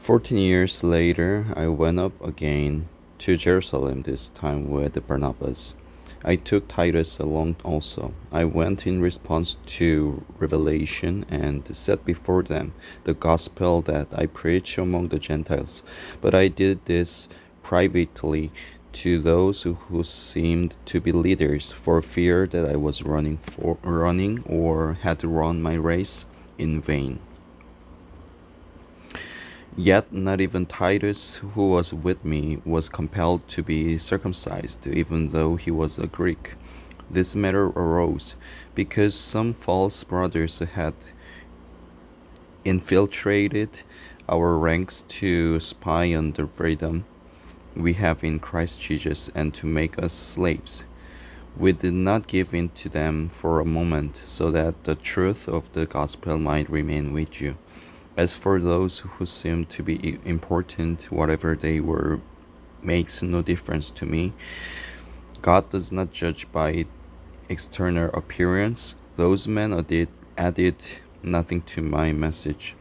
14 years later, I went up again to Jerusalem, this time with Barnabas. I took Titus along also. I went in response to revelation and set before them the gospel that I preach among the Gentiles. But I did this privately to those who seemed to be leaders, for fear that I was running or had run my race in vain. Yet not even Titus, who was with me, was compelled to be circumcised, even though he was a Greek. This matter arose because some false brothers had infiltrated our ranks to spy on the freedom we have in Christ Jesus and to make us slaves. We did not give in to them for a moment, so that the truth of the gospel might remain with you. As for those who seemed to be important, whatever they were makes no difference to me. God does not judge by external appearance. Those men added nothing to my message.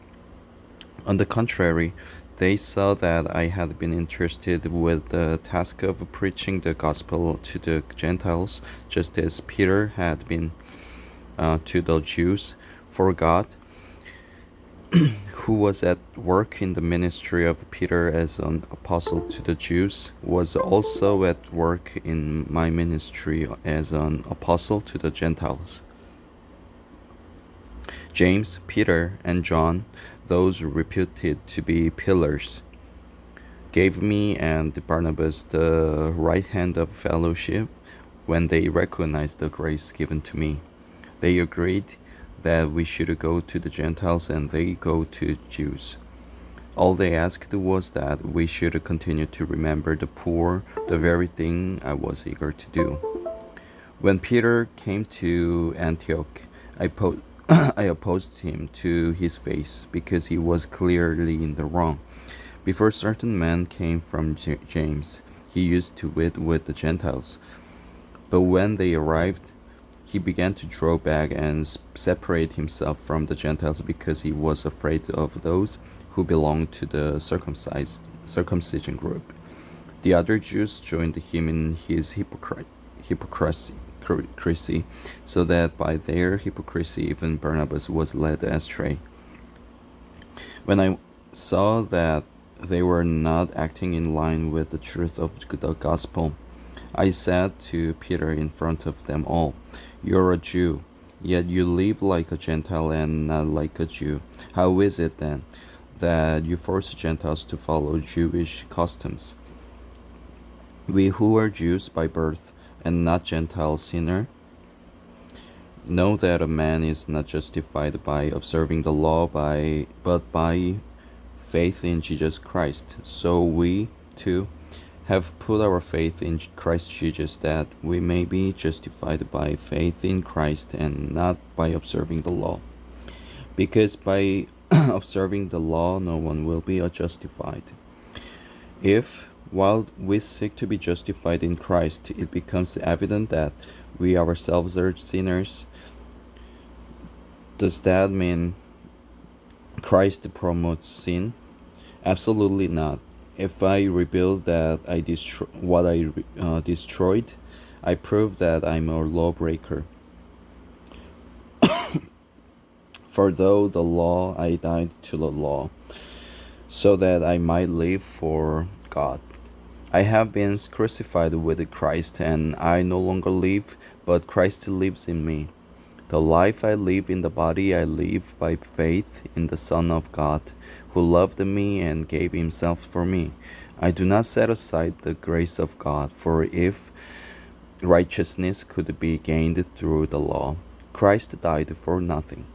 On the contrary, they saw that I had been interested with the task of preaching the gospel to the Gentiles, just as Peter had been to the Jews. For God, who was at work in the ministry of Peter as an apostle to the Jews, was also at work in my ministry as an apostle to the Gentiles. James, Peter, and John, those reputed to be pillars, gave me and Barnabas the right hand of fellowship when they recognized the grace given to me. They agreed that we should go to the Gentiles and they go to Jews. All they asked was that we should continue to remember the poor, the very thing I was eager to do. When Peter came to Antioch, I opposed him to his face because he was clearly in the wrong. Before certain men came from James, he used to eat with the Gentiles. But when they arrived, he began to draw back and separate himself from the Gentiles because he was afraid of those who belonged to the circumcision group. The other Jews joined him in his hypocrisy, so that by their hypocrisy even Barnabas was led astray. When I saw that they were not acting in line with the truth of the gospel, I said to Peter in front of them all, "You're a Jew, yet you live like a Gentile and not like a Jew. How is it then that you force Gentiles to follow Jewish customs? We who are Jews by birth and not Gentile sinner know that a man is not justified by observing the law but by faith in Jesus Christ. So we, too, have put our faith in Christ Jesus, that we may be justified by faith in Christ and not by observing the law. Because by observing the law no one will be justified. If, while we seek to be justified in Christ, it becomes evident that we ourselves are sinners, does that mean Christ promotes sin? Absolutely not. If I rebuild that what I destroyed, I prove that I'm a lawbreaker. For though the law, I died to the law, so that I might live for God. I have been crucified with Christ, and I no longer live, but Christ lives in me. The life I live in the body I live by faith in the Son of God, who loved me and gave himself for me. I do not set aside the grace of God, for if righteousness could be gained through the law, Christ died for nothing.